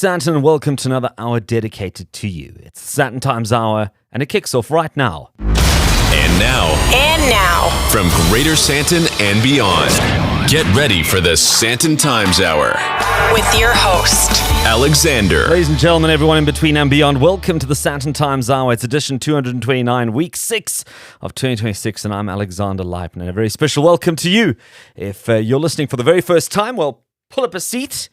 Sandton, welcome to another hour dedicated to you. It's the Sandton Times Hour, and it kicks off right now. And now, from Greater Sandton and beyond, get ready for the Sandton Times Hour. With your host, Alexander. Ladies and gentlemen, everyone in between and beyond, welcome to the Sandton Times Hour. It's edition 229, week 6 of 2026, and I'm Alexander Leipner. And a very special welcome to you. If you're listening for the very first time, well, pull up a seat,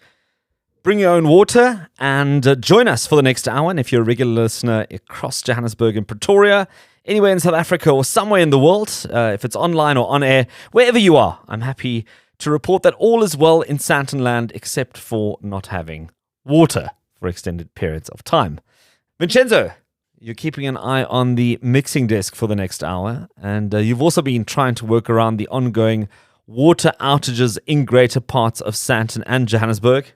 bring your own water, and join us for the next hour. And if you're a regular listener across Johannesburg and Pretoria, anywhere in South Africa or somewhere in the world, if it's online or on air, wherever you are, I'm happy to report that all is well in Sandton land except for not having water for extended periods of time. Vincenzo, you're keeping an eye on the mixing desk for the next hour, and you've also been trying to work around the ongoing water outages in greater parts of Sandton and Johannesburg.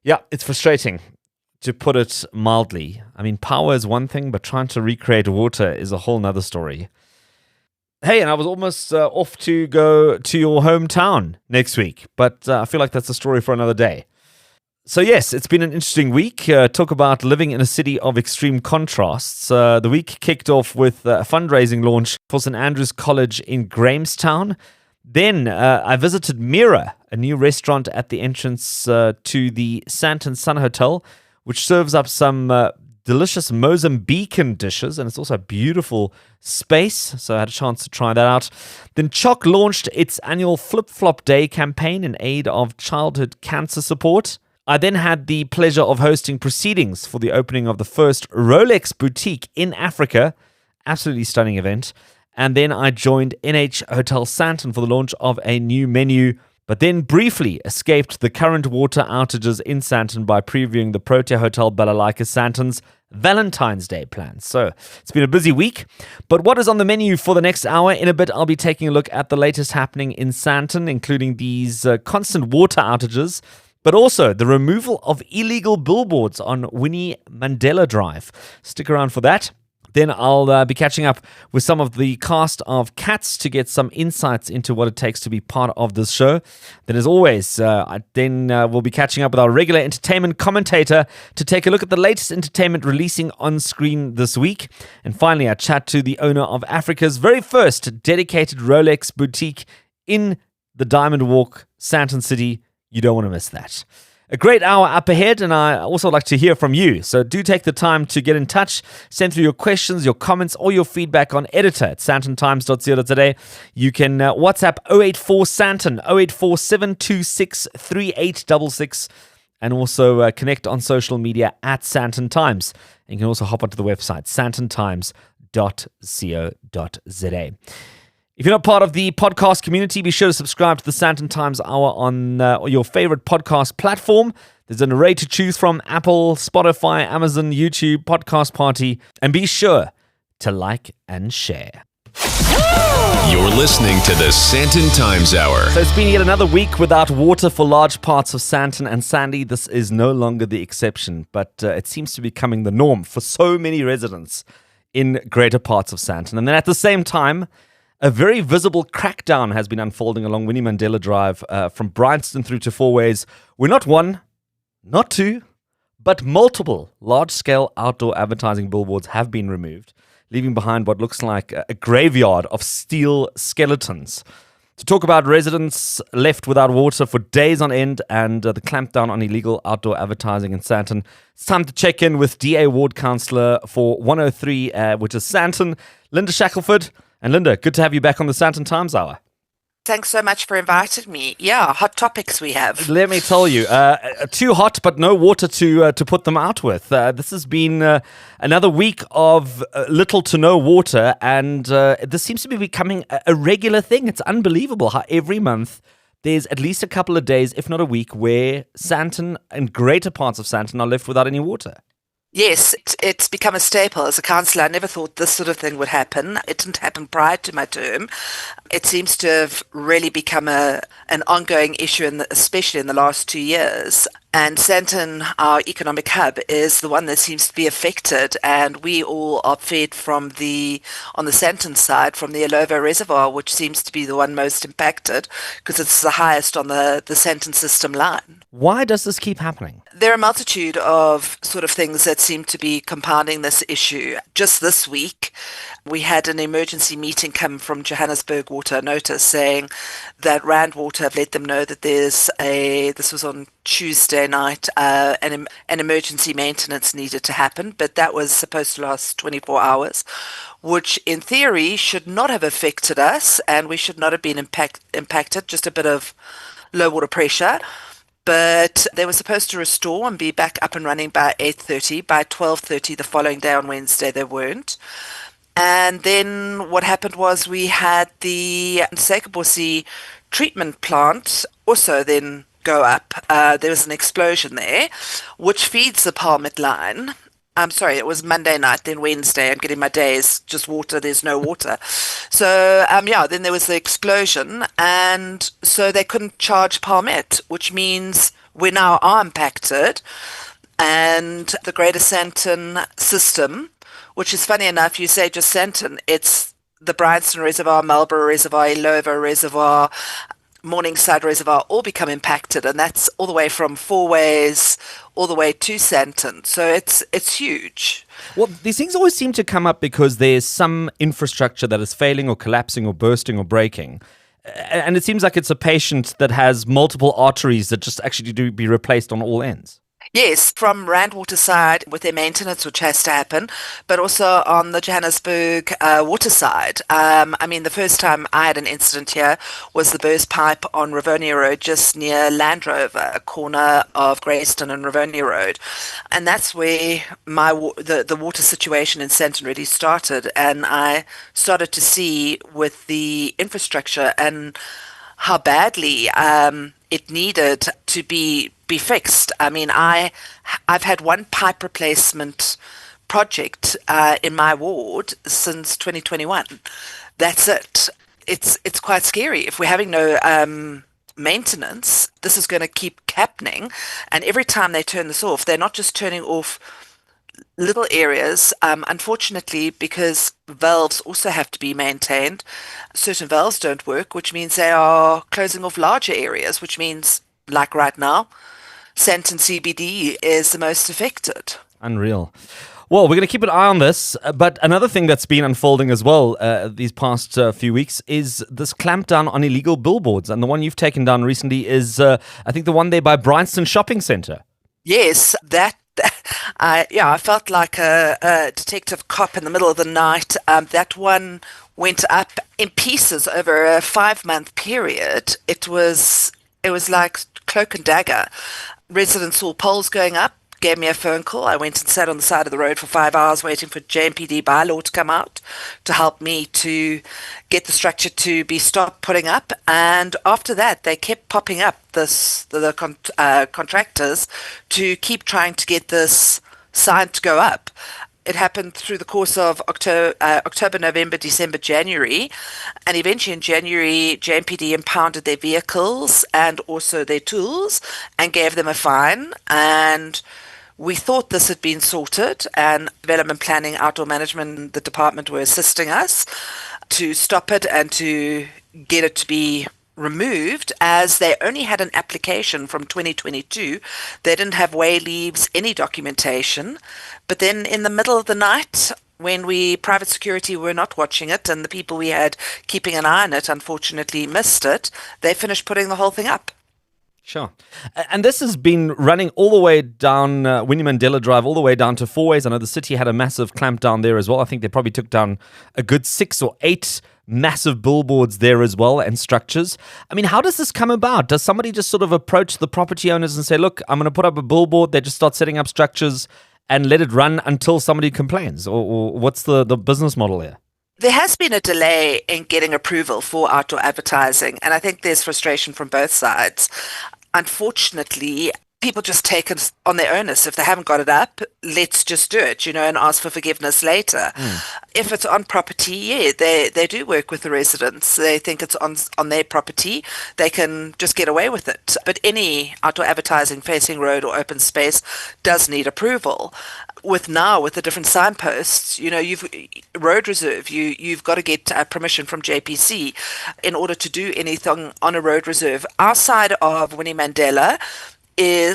Yeah, it's frustrating, to put it mildly. I mean, power is one thing, but trying to recreate water is a whole nother story. Hey, and I was almost off to go to your hometown next week, but I feel like that's a story for another day. So yes, it's been an interesting week. Talk about living in a city of extreme contrasts. The week kicked off with a fundraising launch for St. Andrew's College in Grahamstown. Then I visited Mira, a new restaurant at the entrance to the Sandton Sun Hotel, which serves up some delicious Mozambican dishes, and it's also a beautiful space, so I had a chance to try that out. Then Choc launched its annual Flip Flop Day campaign in aid of childhood cancer support. I then had the pleasure of hosting proceedings for the opening of the first ROLEX Boutique in Africa. Absolutely stunning event. And then I joined NH Hotel Sandton for the launch of a new menu, but then briefly escaped the current water outages in Sandton by previewing the Protea Hotel Balalaika Sandton's Valentine's Day plans. So it's been a busy week, but what is on the menu for the next hour? In a bit, I'll be taking a look at the latest happening in Sandton, including these constant water outages, but also the removal of illegal billboards on Winnie Mandela Drive. Stick around for that. Then I'll be catching up with some of the cast of Cats to get some insights into what it takes to be part of this show. Then, as always, we'll be catching up with our regular entertainment commentator to take a look at the latest entertainment releasing on screen this week. And finally, I chat to the owner of Africa's very first dedicated ROLEX Boutique in the Diamond Walk, Sandton City. You don't want to miss that. A great hour up ahead, and I also like to hear from you. So do take the time to get in touch. Send through your questions, your comments, or your feedback on editor@sandtontimes.co.za. You can WhatsApp 084 Sandton, 084 726 3866, and also connect on social media at Sandton Times. And you can also hop onto the website, sandtontimes.co.za. If you're not part of the podcast community, be sure to subscribe to the Sandton Times Hour on your favorite podcast platform. There's an array to choose from: Apple, Spotify, Amazon, YouTube, Podcast Party. And be sure to like and share. You're listening to the Sandton Times Hour. So it's been yet another week without water for large parts of Sandton and Sandy. This is no longer the exception, but it seems to be becoming the norm for so many residents in greater parts of Sandton. And then at the same time, a very visible crackdown has been unfolding along Winnie Mandela Drive from Bryanston through to Fourways, where not one, not two, but multiple large-scale outdoor advertising billboards have been removed, leaving behind what looks like a graveyard of steel skeletons. To talk about residents left without water for days on end and the clampdown on illegal outdoor advertising in Sandton, it's time to check in with DA Ward Councillor for 103, which is Sandton, Lynda Shackleford. And Lynda, good to have you back on the Sandton Times Hour. Thanks so much for inviting me. Yeah, hot topics we have. Let me tell you, too hot, but no water to put them out with. This has been another week of little to no water, and this seems to be becoming a regular thing. It's unbelievable how every month there's at least a couple of days, if not a week, where Sandton and greater parts of Sandton are left without any water. Yes, it's become a staple. As a councillor, I never thought this sort of thing would happen. It didn't happen prior to my term. It seems to have really become an ongoing issue, especially in the last 2 years. And Sandton, our economic hub, is the one that seems to be affected, and we all are fed on the Sandton side from the Illovo Reservoir, which seems to be the one most impacted because it's the highest on the Sandton system line. Why does this keep happening? There are a multitude of sort of things that seem to be compounding this issue. Just this week, we had an emergency meeting come from Johannesburg Water notice saying that Rand Water have let them know that this was on Tuesday night, an emergency maintenance needed to happen, but that was supposed to last 24 hours, which in theory should not have affected us, and we should not have been impacted, just a bit of low water pressure. But they were supposed to restore and be back up and running by 8:30. By 12:30 the following day on Wednesday, they weren't. And then what happened was we had the Sekabossi treatment plant also then go up. There was an explosion there, which feeds the Palmet line. I'm sorry, it was Monday night, then Wednesday. I'm getting my days, just water, there's no water. So, then there was the explosion, and so they couldn't charge Palmet, which means we now are impacted. And the Greater Sandton system, which is funny enough, you say just Sandton, it's the Bryanston Reservoir, Marlborough Reservoir, Illovo Reservoir, Morningside Reservoir all become impacted, and that's all the way from Fourways all the way to Sandton. So it's huge. Well, these things always seem to come up because there's some infrastructure that is failing or collapsing or bursting or breaking. And it seems like it's a patient that has multiple arteries that just actually do be replaced on all ends. Yes, from Rand Water side with their maintenance, which has to happen, but also on the Johannesburg water side. The first time I had an incident here was the burst pipe on Rivonia Road, just near Land Rover, a corner of Greyston and Rivonia Road. And that's where the water situation in Sandton really started. And I started to see with the infrastructure and how badly it needed to be fixed. I've had one pipe replacement project in my ward since 2021. That's it. It's quite scary. If we're having no maintenance, this is going to keep happening. And every time they turn this off, they're not just turning off little areas, unfortunately, because valves also have to be maintained. Certain valves don't work, which means they are closing off larger areas, which means, like right now, Sandton CBD is the most affected. Unreal. Well, we're going to keep an eye on this, but another thing that's been unfolding as well these past few weeks is this clampdown on illegal billboards, and the one you've taken down recently is, I think, the one there by Bryanston Shopping Centre. Yes, I felt like a detective cop in the middle of the night. That one went up in pieces over a 5-month period. It was like cloak and dagger. Residents saw poles going up, gave me a phone call. I went and sat on the side of the road for 5 hours waiting for JMPD bylaw to come out to help me to get the structure to be stopped putting up. And after that, they kept popping up the contractors to keep trying to get this sign to go up. It happened through the course of October, November, December, January, and eventually in January, JMPD impounded their vehicles and also their tools and gave them a fine. And we thought this had been sorted, and development planning, outdoor management, the department were assisting us to stop it and to get it to be removed, as they only had an application from 2022. They didn't have way leaves, any documentation. But then in the middle of the night, when private security were not watching it and the people we had keeping an eye on it unfortunately missed it, they finished putting the whole thing up. Sure. And this has been running all the way down Winnie Mandela Drive, all the way down to Fourways. I know the city had a massive clamp down there as well. I think they probably took down a good 6 or 8 massive billboards there as well, and structures. How does this come about? Does somebody just sort of approach the property owners and say, look, I'm going to put up a billboard? They just start setting up structures and let it run until somebody complains? Or what's the business model here? There has been a delay in getting approval for outdoor advertising, and I think there's frustration from both sides. Unfortunately, people just take it on their onus. If they haven't got it up, let's just do it, and ask for forgiveness later. If it's on property, yeah, they do work with the residents. They think it's on their property. They can just get away with it. But any outdoor advertising facing road or open space does need approval. With the different signposts, you've road reserve, you've got to get permission from JPC in order to do anything on a road reserve. Our side of Winnie Mandela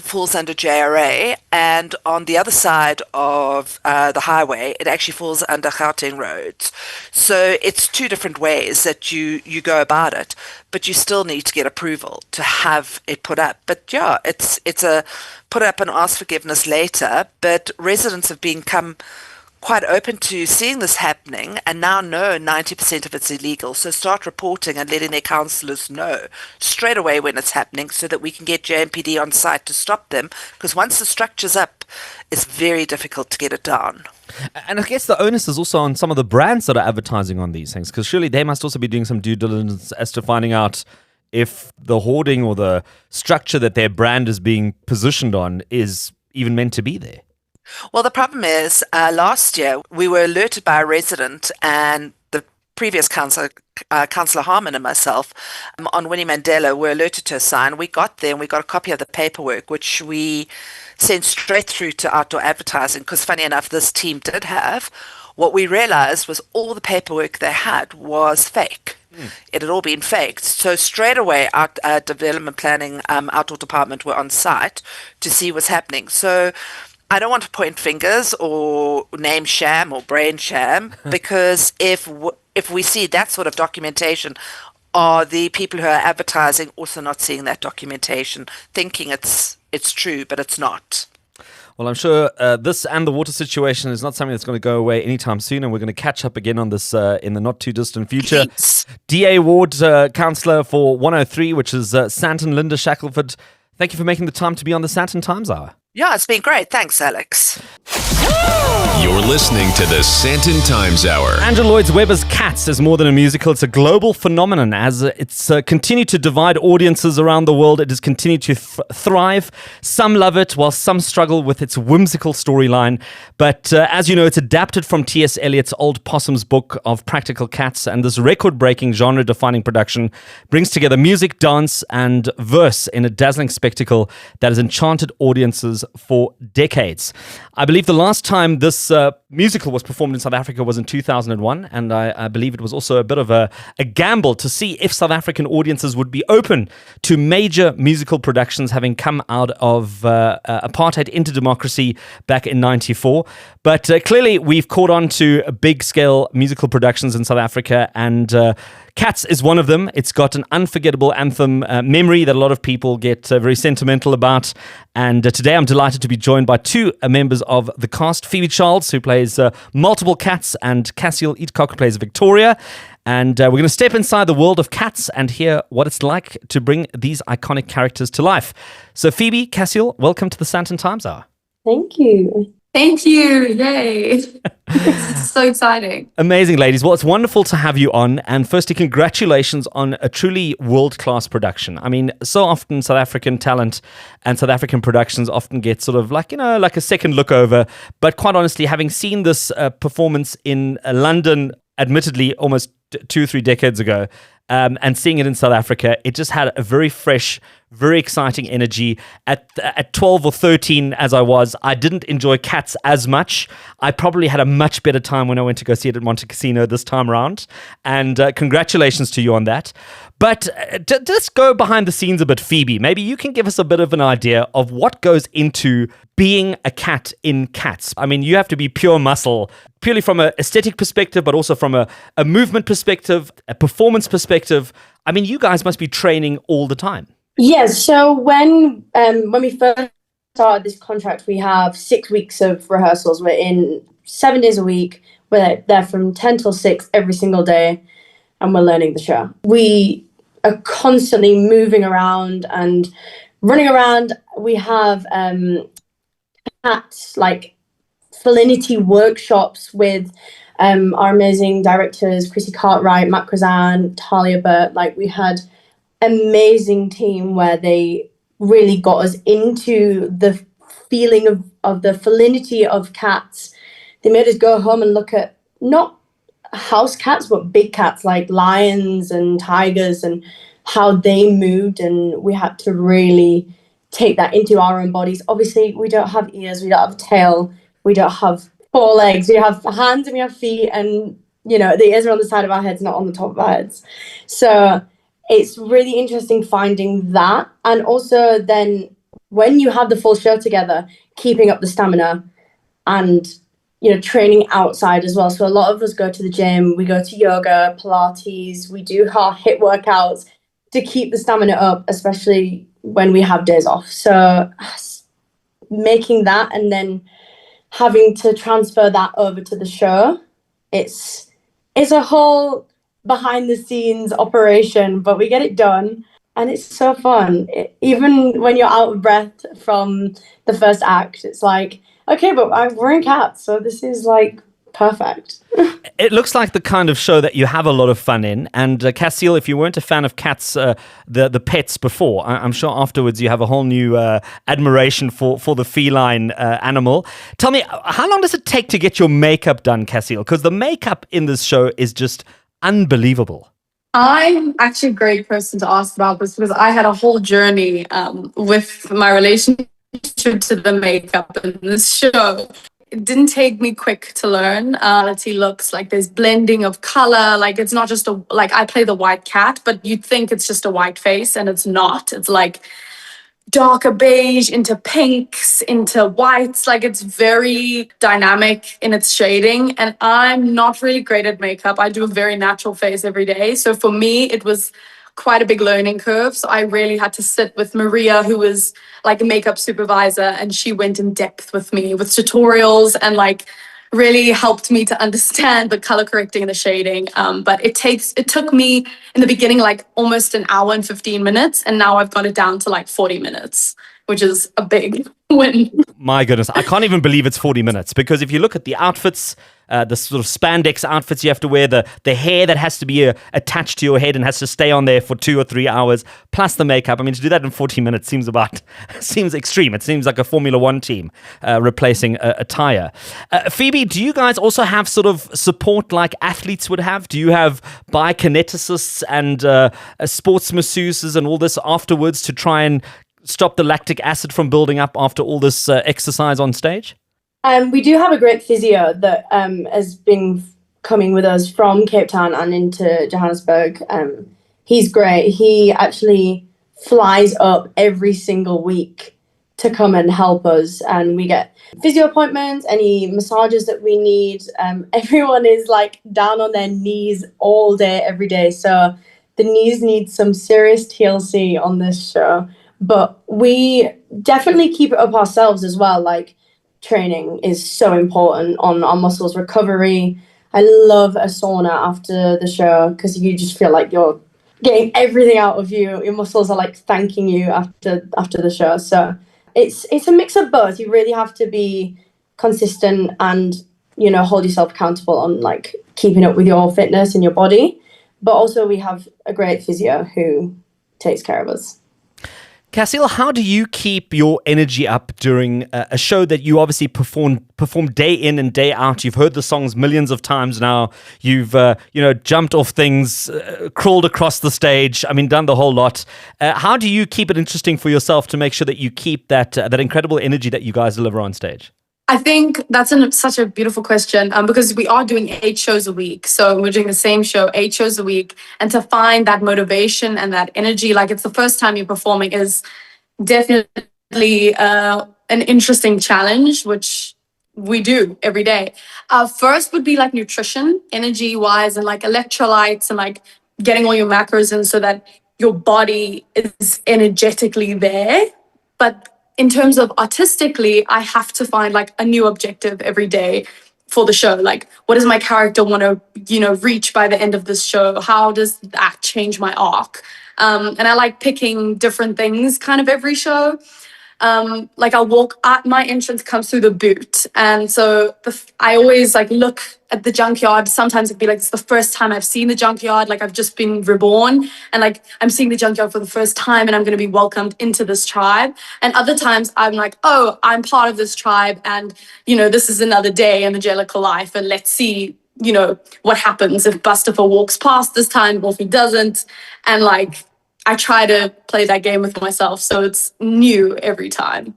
falls under JRA, and on the other side of the highway, it actually falls under Gauteng roads. So it's two different ways that you go about it, but you still need to get approval to have it put up. But yeah, it's a put up and ask forgiveness later, but residents have become quite open to seeing this happening and now know 90% of it's illegal. So start reporting and letting their councillors know straight away when it's happening so that we can get JMPD on site to stop them, because once the structure's up, it's very difficult to get it down. And I guess the onus is also on some of the brands that are advertising on these things, because surely they must also be doing some due diligence as to finding out if the hoarding or the structure that their brand is being positioned on is even meant to be there. Well, the problem is, last year we were alerted by a resident, and the previous councillor, Councillor Harmon and myself, on Winnie Mandela were alerted to a sign. We got there and we got a copy of the paperwork, which we sent straight through to outdoor advertising, because funny enough, this team did have. What we realised was all the paperwork they had was fake. It had all been faked. So straight away, our development planning outdoor department were on site to see what's happening. So I don't want to point fingers or name sham or brain sham, because if we see that sort of documentation, are the people who are advertising also not seeing that documentation, thinking it's true, but it's not? Well, I'm sure this and the water situation is not something that's going to go away anytime soon, and we're going to catch up again on this in the not too distant future. Please. DA Ward Councillor for 103, which is Sandton, Lynda Shackleford. Thank you for making the time to be on the Sandton Times Hour. Yeah, it's been great. Thanks, Alex. You're listening to the Sandton Times Hour. Andrew Lloyd's Webber's Cats is more than a musical. It's a global phenomenon. As it's continued to divide audiences around the world, it has continued to thrive. Some love it, while some struggle with its whimsical storyline. But as you know, it's adapted from T.S. Eliot's Old Possum's book of Practical Cats, and this record-breaking, genre-defining production brings together music, dance, and verse in a dazzling spectacle that has enchanted audiences for decades. I believe the last time this musical was performed in South Africa was in 2001, and I believe it was also a bit of a gamble to see if South African audiences would be open to major musical productions having come out of apartheid into democracy back in 94. But clearly we've caught on to big-scale musical productions in South Africa, and Cats is one of them. It's got an unforgettable anthem memory that a lot of people get very sentimental about. And today I'm delighted to be joined by two members of the cast. Phoebe, who plays multiple cats, and Cassiel, who plays Victoria. And we're going to step inside the world of Cats and hear what it's like to bring these iconic characters to life. So Phoebe, Cassiel, welcome to the Sandton Times Hour. Thank you. Thank you. Yay. It's so exciting. Amazing, ladies. Well, it's wonderful to have you on. And firstly, congratulations on a truly world-class production. I mean, so often South African talent and South African productions often get sort of like a second look over. But quite honestly, having seen this performance in London, admittedly almost 2 or 3 decades ago, and seeing it in South Africa, it just had a very fresh, very exciting energy. At 12 or 13, as I was, I didn't enjoy Cats as much. I probably had a much better time when I went to go see it at Monte Casino this time around. And congratulations to you on that. But let's go behind the scenes a bit, Phoebe. Maybe you can give us a bit of an idea of what goes into being a cat in Cats. I mean, you have to be pure muscle, purely from an aesthetic perspective, but also from a movement perspective, a performance perspective. I mean, you guys must be training all the time. Yes. So when we first started this contract, we have 6 weeks of rehearsals. We're in 7 days a week. We're there from 10 till 6 every single day, and we're learning the show. We are constantly moving around and running around. We have cat felinity workshops with our amazing directors, Chrissy Cartwright, Matt Cruzan, Talia Burt. We had amazing team where they really got us into the feeling of the felinity of cats. They made us go home and look at not house cats, but big cats like lions and tigers and how they moved. And we had to really take that into our own bodies. Obviously, we don't have ears, we don't have a tail, we don't have 4 legs, we have hands and we have feet, and the ears are on the side of our heads, not on the top of our heads. So it's really interesting finding that. And also then when you have the full show together, keeping up the stamina and training outside as well. So a lot of us go to the gym, we go to yoga, Pilates, we do our HIIT workouts to keep the stamina up, especially when we have days off. So making that and then having to transfer that over to the show, it's a whole behind the scenes operation, but we get it done and it's so fun. Even when you're out of breath from the first act, it's like, okay, but we're in cats, so this is like perfect. It looks like the kind of show that you have a lot of fun in. And Cassiel, if you weren't a fan of cats, the pets before, I'm sure afterwards you have a whole new admiration for the feline animal. Tell me, how long does it take to get your makeup done, Cassiel? Because the makeup in this show is just unbelievable. I'm actually a great person to ask about this because I had a whole journey with my relationship to the makeup in this show. It didn't take me quick to learn. It looks like there's blending of color. Like it's not just I play the white cat, but you'd think it's just a white face and it's not. It's like darker beige into pinks, into whites. Like it's very dynamic in its shading. And I'm not really great at makeup. I do a very natural face every day. So for me, it was quite a big learning curve. So I really had to sit with Maria, who was like a makeup supervisor, and she went in depth with me with tutorials and like really helped me to understand the color correcting and the shading. But it took me in the beginning like almost an hour and 15 minutes, and now I've got it down to like 40 minutes, which is a big win. My goodness, I can't even believe it's 40 minutes, because if you look at the outfits, the sort of spandex outfits you have to wear, the hair that has to be attached to your head and has to stay on there for 2 or 3 hours, plus the makeup. I mean, to do that in 40 minutes seems extreme. It seems like a Formula One team replacing a tire. Phoebe, do you guys also have sort of support like athletes would have? Do you have biokineticists and sports masseuses and all this afterwards to try and stop the lactic acid from building up after all this exercise on stage? We do have a great physio that has been coming with us from Cape Town and into Johannesburg. He's great. He actually flies up every single week to come and help us. And we get physio appointments, any massages that we need. Everyone is like down on their knees all day, every day. So the knees need some serious TLC on this show. But we definitely keep it up ourselves as well. Like, training is so important on our muscles recovery. I love a sauna after the show because you just feel like you're getting everything out of you. Your muscles are like thanking you after the show. So it's a mix of both. You really have to be consistent and hold yourself accountable on like keeping up with your fitness and your body. But also we have a great physio who takes care of us. Cassiel, how do you keep your energy up during a show that you obviously perform day in and day out? You've heard the songs millions of times now. You've jumped off things, crawled across the stage. I mean, done the whole lot. How do you keep it interesting for yourself to make sure that you keep that incredible energy that you guys deliver on stage? I think that's such a beautiful question because we are doing 8 shows a week. So we're doing the same show 8 shows a week. And to find that motivation and that energy, like it's the first time you're performing, is definitely an interesting challenge, which we do every day. First would be like nutrition, energy-wise, and like electrolytes and like getting all your macros in so that your body is energetically there. But in terms of artistically, I have to find like a new objective every day for the show. Like, what does my character want to, reach by the end of this show? How does that change my arc? And I like picking different things kind of every show. like I'll walk out, my entrance comes through the boot. And so I always like look at the junkyard. Sometimes it'd be like, it's the first time I've seen the junkyard. Like I've just been reborn and like I'm seeing the junkyard for the first time and I'm going to be welcomed into this tribe. And other times I'm like, oh, I'm part of this tribe. And, you know, this is another day in the Jellicle life. And let's see, you know, what happens if Bustafer walks past this time or if he doesn't. And like, I try to play that game with myself, so it's new every time.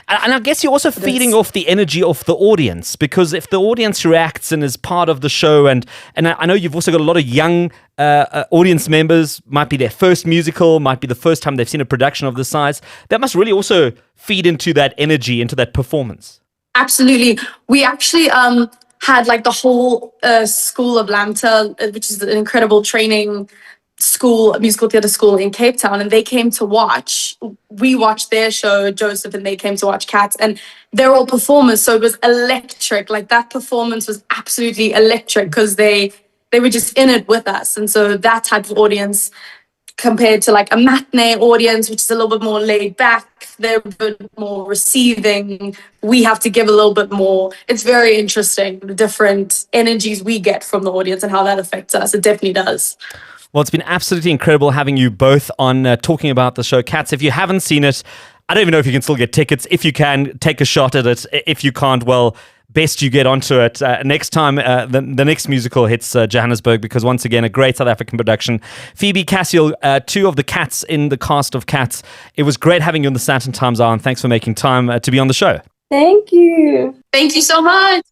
And I guess you're also feeding off the energy of the audience, because if the audience reacts and is part of the show, and I know you've also got a lot of young audience members, might be their first musical, might be the first time they've seen a production of this size, that must really also feed into that energy, into that performance. Absolutely. We actually had like the whole School of Lambta, which is an incredible training school, a musical theatre school in Cape Town, and they came to watch. We watched their show, Joseph, and they came to watch Cats, and they're all performers, so it was electric. Like that performance was absolutely electric because they were just in it with us. And so that type of audience compared to like a matinee audience, which is a little bit more laid back, they're a bit more receiving. We have to give a little bit more. It's very interesting, the different energies we get from the audience and how that affects us. It definitely does. Well, it's been absolutely incredible having you both on talking about the show Cats. If you haven't seen it, I don't even know if you can still get tickets. If you can, take a shot at it. If you can't, well, best you get onto it. Next time, the next musical hits Johannesburg, because once again, a great South African production. Phoebe, Cassiel, two of the Cats in the cast of Cats. It was great having you on the Sandton Times Hour, and thanks for making time to be on the show. Thank you. Thank you so much.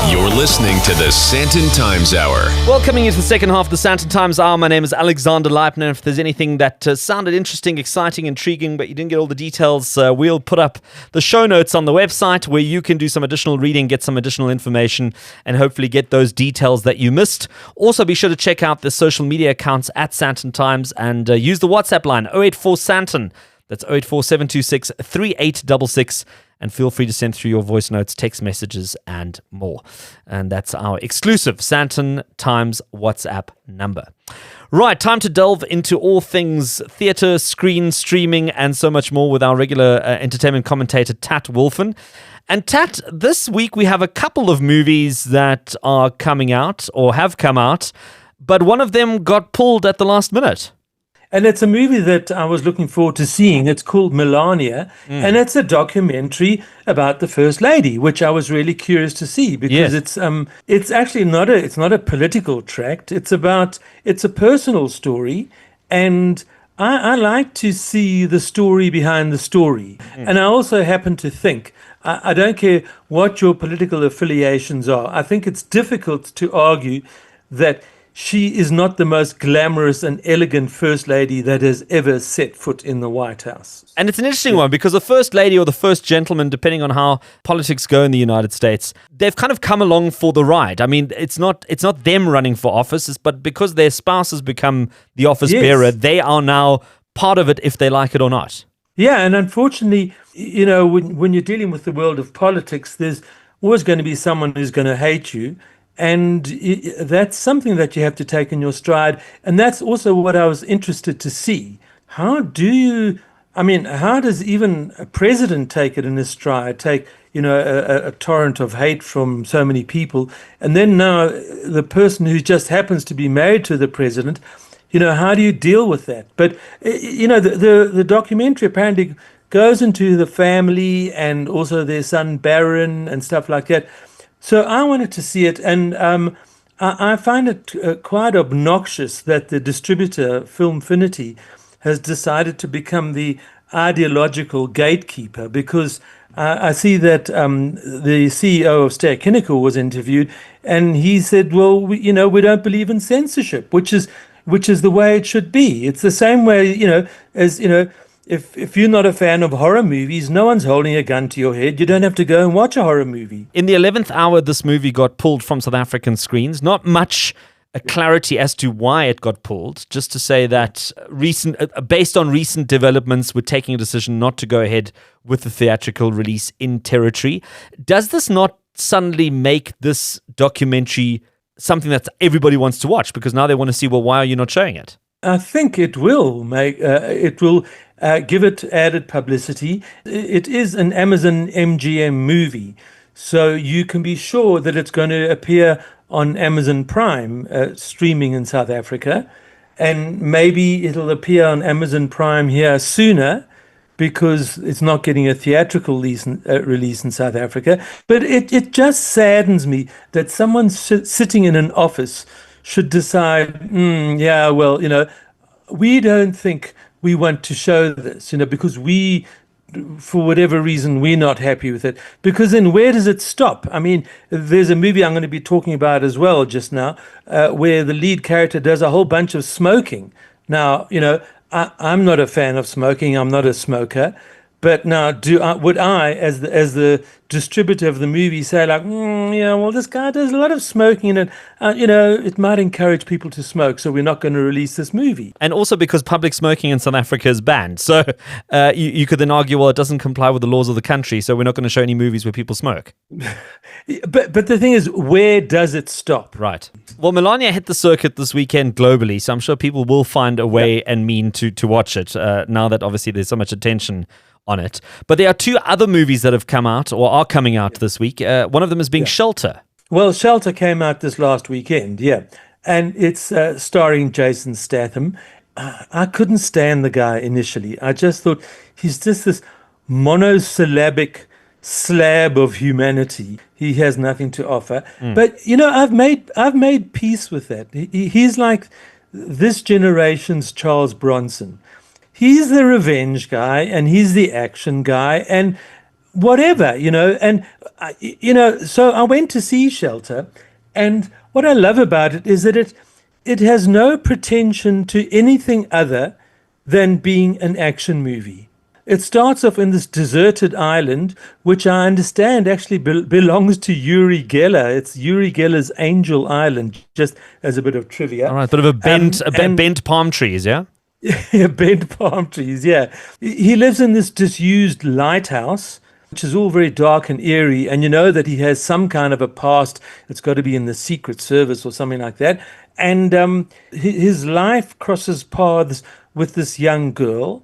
You're listening to the Sandton Times Hour. Welcoming into the second half of the Sandton Times Hour. My name is Alexander Leipner. If there's anything that sounded interesting, exciting, intriguing, but you didn't get all the details, we'll put up the show notes on the website where you can do some additional reading, get some additional information, and hopefully get those details that you missed. Also, be sure to check out the social media accounts at Sandton Times and use the WhatsApp line 084 Sandton. That's 084 726 3866. And feel free to send through your voice notes, text messages, and more. And that's our exclusive Sandton Times WhatsApp number. Right, time to delve into all things theatre, screen, streaming, and so much more with our regular entertainment commentator, Tat Wolfen. And Tat, this week we have a couple of movies that are coming out or have come out, but one of them got pulled at the last minute. And it's a movie that I was looking forward to seeing. It's called Melania, and it's a documentary about the First Lady, which I was really curious to see because it's actually not a political tract. It's a personal story, and I like to see the story behind the story. And I also happen to think, I don't care what your political affiliations are, I think it's difficult to argue that she is not the most glamorous and elegant First Lady that has ever set foot in the White House. And it's an interesting one because the First Lady or the First Gentleman, depending on how politics go in the United States, they've kind of come along for the ride. I mean, it's not them running for office, but because their spouse has become the office bearer, they are now part of it if they like it or not. Yeah, and unfortunately, you know, when you're dealing with the world of politics, there's always going to be someone who's going to hate you. And that's something that you have to take in your stride. And that's also what I was interested to see. How does even a president take it in his stride, take, you know, a torrent of hate from so many people? And then now the person who just happens to be married to the president, you know, how do you deal with that? But, you know, the documentary apparently goes into the family and also their son Barron and stuff like that. So I wanted to see it, and I find it quite obnoxious that the distributor, Filmfinity, has decided to become the ideological gatekeeper, because I see that the CEO of Eatock-Winnik was interviewed, and he said, well, we don't believe in censorship, which is the way it should be. It's the same way, you know, as, you know, If you're not a fan of horror movies, no one's holding a gun to your head. You don't have to go and watch a horror movie. In the 11th hour, this movie got pulled from South African screens. Not much clarity as to why it got pulled. Just to say that based on recent developments, we're taking a decision not to go ahead with the theatrical release in territory. Does this not suddenly make this documentary something that everybody wants to watch? Because now they want to see, well, why are you not showing it? I think it will give it added publicity. It is an Amazon MGM movie, so you can be sure that it's going to appear on Amazon Prime, streaming in South Africa, and maybe it'll appear on Amazon Prime here sooner because it's not getting a theatrical release in South Africa. But it just saddens me that someone sitting in an office should decide, yeah, well, we don't think we want to show this, because for whatever reason, we're not happy with it. Because then where does it stop? I mean, there's a movie I'm going to be talking about as well just now, where the lead character does a whole bunch of smoking. Now, I'm not a fan of smoking. I'm not a smoker. But now, would I, as the distributor of the movie, say like, yeah, well, this guy does a lot of smoking, and it might encourage people to smoke, so we're not going to release this movie. And also because public smoking in South Africa is banned, so you could then argue, well, it doesn't comply with the laws of the country, so we're not going to show any movies where people smoke. But the thing is, where does it stop? Right. Well, Melania hit the circuit this weekend globally, so I'm sure people will find a way and mean to watch it now that obviously there's so much attention on it. But there are two other movies that have come out or are coming out this week. One of them is being Shelter. Well, Shelter came out this last weekend, and it's starring Jason Statham. I couldn't stand the guy initially. I just thought he's just this monosyllabic slab of humanity. He has nothing to offer. But I've made peace with that. He's like this generation's Charles Bronson. He's the revenge guy and he's the action guy and whatever, and so I went to see Shelter, and what I love about it is that it has no pretension to anything other than being an action movie. It starts off in this deserted island, which I understand actually belongs to Uri Geller. It's Uri Geller's Angel Island, just as a bit of trivia. All right, bit of a bent palm trees, yeah? Bent palm trees, yeah. He lives in this disused lighthouse, which is all very dark and eerie, and you know that he has some kind of a past. It's got to be in the Secret Service or something like that. And his life crosses paths with this young girl,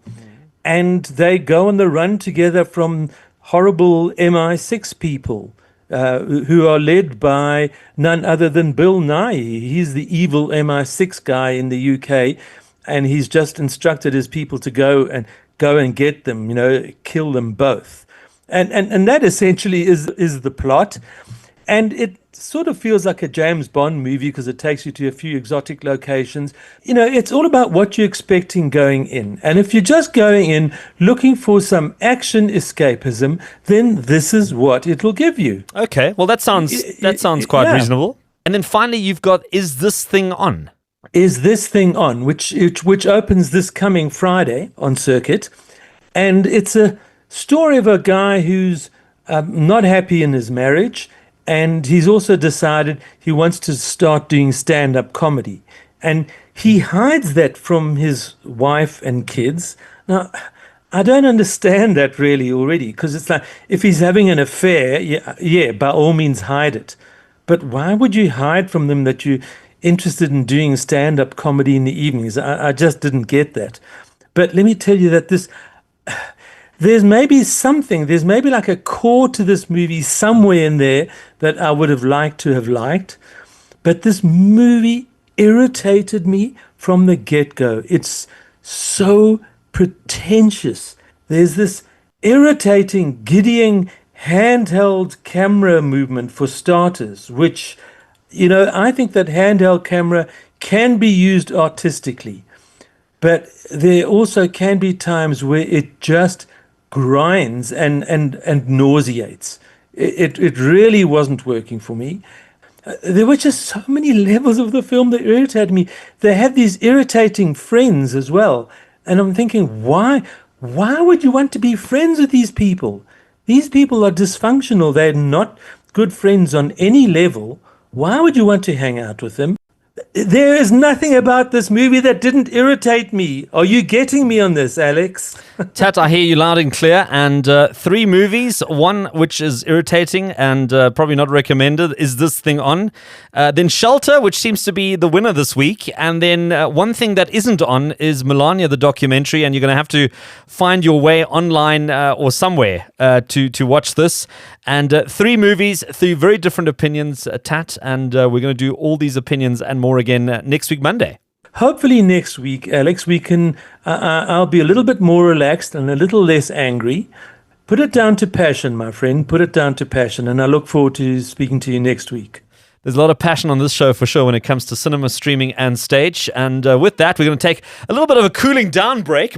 and they go on the run together from horrible MI6 people who are led by none other than Bill Nye. He's the evil MI6 guy in the UK. And he's just instructed his people to go and get them, kill them both. And that essentially is the plot. And it sort of feels like a James Bond movie because it takes you to a few exotic locations. It's all about what you're expecting going in. And if you're just going in looking for some action escapism, then this is what it'll give you. Okay, well that sounds quite reasonable. And then finally you've got Is This Thing On? Is This Thing On, which opens this coming Friday on circuit. And it's a story of a guy who's not happy in his marriage, and he's also decided he wants to start doing stand-up comedy. And he hides that from his wife and kids. Now, I don't understand that really already, because it's like, if he's having an affair, yeah, by all means hide it. But why would you hide from them that you're interested in doing stand-up comedy in the evenings? I just didn't get that. But let me tell you that there's maybe like a core to this movie somewhere in there that I would have liked to have liked. But this movie irritated me from the get-go. It's so pretentious. There's this irritating, giddying, handheld camera movement for starters, which I think that handheld camera can be used artistically, but there also can be times where it just grinds and nauseates. It really wasn't working for me. There were just so many levels of the film that irritated me. They had these irritating friends as well, and I'm thinking, why would you want to be friends with these people? These people are dysfunctional. They're not good friends on any level. Why would you want to hang out with them? There is nothing about this movie that didn't irritate me. Are you getting me on this, Alex? Tat, I hear you loud and clear. And 3 movies, one which is irritating and probably not recommended, is this thing on. Then Shelter, which seems to be the winner this week. And then one thing that isn't on is Melania, the documentary. And you're going to have to find your way online or somewhere to watch this. And 3 movies, 3 very different opinions, Tat. And we're going to do all these opinions and more again next week, Monday. Hopefully next week, Alex, we can. I'll be a little bit more relaxed and a little less angry. Put it down to passion, my friend. Put it down to passion. And I look forward to speaking to you next week. There's a lot of passion on this show for sure when it comes to cinema, streaming, and stage. And with that, we're going to take a little bit of a cooling down break.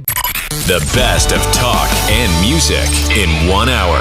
The best of talk and music in 1 hour.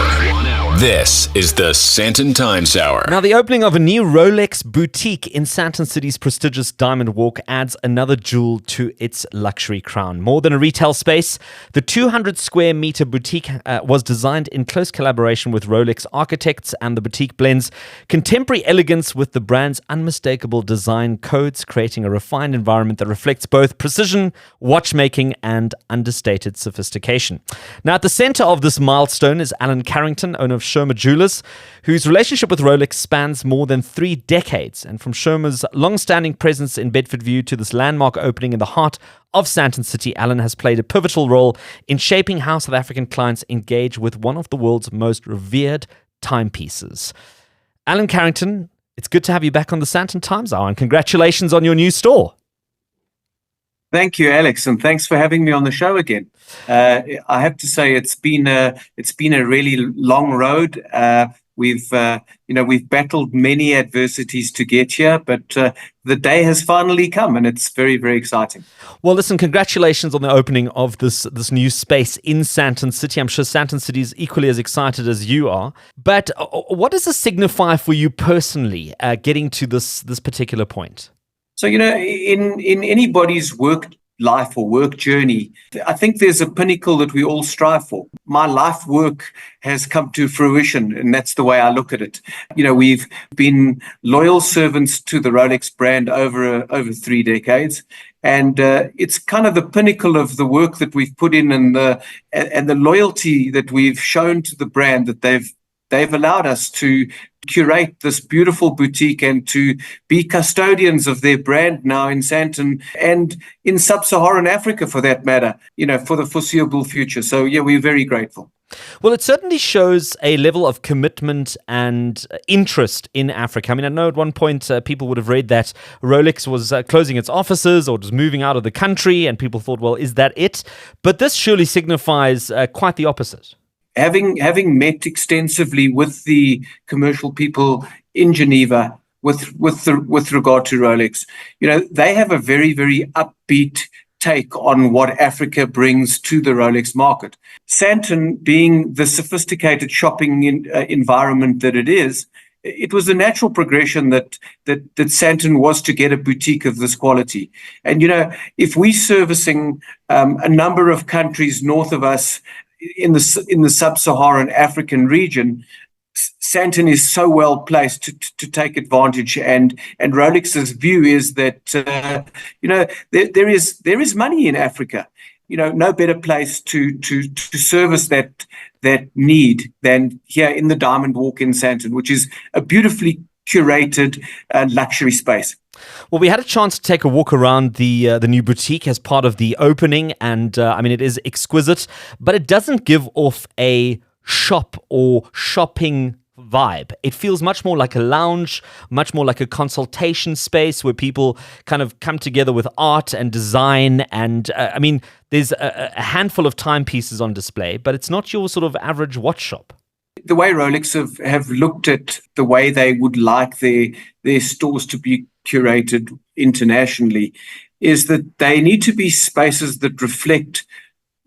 This is the Sandton Times Hour. Now, the opening of a new ROLEX Boutique in Sandton City's prestigious Diamond Walk adds another jewel to its luxury crown. More than a retail space, the 200 square meter boutique was designed in close collaboration with Rolex architects, and the boutique blends contemporary elegance with the brand's unmistakable design codes, creating a refined environment that reflects both precision, watchmaking, and understated sophistication. Now, at the center of this milestone is Alan Carrington, owner of Shemer Jewelers, whose relationship with Rolex spans more than 3 decades. And from Shemer's long-standing presence in Bedfordview to this landmark opening in the heart of Sandton City, Alan has played a pivotal role in shaping how South African clients engage with one of the world's most revered timepieces. Alan Carrington, it's good to have you back on the Sandton Times Hour, and congratulations on your new store. Thank you, Alex, and thanks for having me on the show again. I have to say it's been a really long road. We've battled many adversities to get here, but the day has finally come, and it's very, very exciting. Well, listen, congratulations on the opening of this new space in Sandton City. I'm sure Sandton City is equally as excited as you are. But what does this signify for you personally, getting to this particular point? So, in anybody's work life or work journey, I think there's a pinnacle that we all strive for. My life work has come to fruition, and that's the way I look at it. We've been loyal servants to the Rolex brand over 3 decades. And it's kind of the pinnacle of the work that we've put in and the loyalty that we've shown to the brand, that they've allowed us to curate this beautiful boutique and to be custodians of their brand now in Sandton and in sub-Saharan Africa, for that matter, for the foreseeable future. So, yeah, we're very grateful. Well, it certainly shows a level of commitment and interest in Africa. I mean, I know at one point people would have read that Rolex was closing its offices or just moving out of the country, and people thought, well, is that it? But this surely signifies quite the opposite. Having met extensively with the commercial people in Geneva with regard to Rolex, they have a very, very upbeat take on what Africa brings to the Rolex market. Sandton, being the sophisticated shopping environment that it is, it was a natural progression that Sandton was to get a boutique of this quality. And, if we're servicing a number of countries north of us, in the sub-Saharan African region, Sandton is so well placed to take advantage, and Rolex's view is that there is money in Africa. No better place to service that need than here in the Diamond Walk in Sandton, which is a beautifully curated luxury space. Well, we had a chance to take a walk around the new boutique as part of the opening, and it is exquisite, but it doesn't give off a shop or shopping vibe. It feels much more like a lounge, much more like a consultation space where people kind of come together with art and design, and there's a handful of timepieces on display, but it's not your sort of average watch shop. The way Rolex have looked at the way they would like their stores to be curated internationally is that they need to be spaces that reflect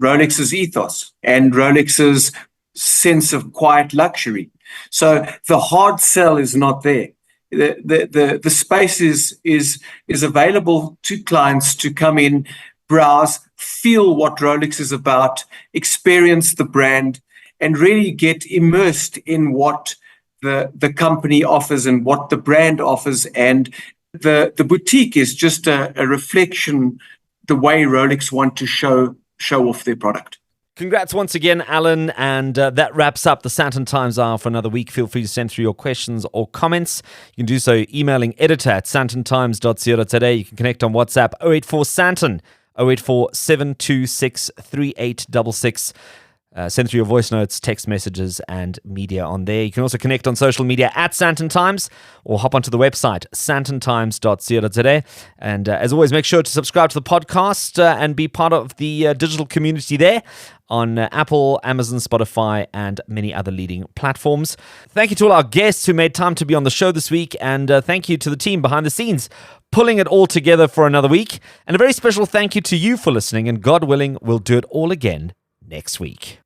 Rolex's ethos and Rolex's sense of quiet luxury. So the hard sell is not there. The space is available to clients to come in, browse, feel what Rolex is about, experience the brand, and really get immersed in what the company offers and what the brand offers, and The boutique is just a reflection the way Rolex want to show off their product. Congrats once again, Alan. And that wraps up the Sandton Times Hour for another week. Feel free to send through your questions or comments. You can do so emailing editor@sandtontimes.co.za. You can connect on WhatsApp 084 Sandton 084 726 3866. Send through your voice notes, text messages, and media on there. You can also connect on social media @Sandton Times or hop onto the website sandtontimes.co.za. And as always, make sure to subscribe to the podcast and be part of the digital community there on Apple, Amazon, Spotify, and many other leading platforms. Thank you to all our guests who made time to be on the show this week. And thank you to the team behind the scenes, pulling it all together for another week. And a very special thank you to you for listening. And God willing, we'll do it all again next week.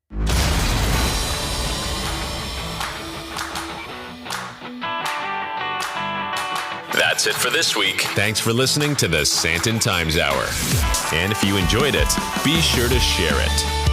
That's it for this week. Thanks for listening to the Sandton Times Hour. And if you enjoyed it, be sure to share it.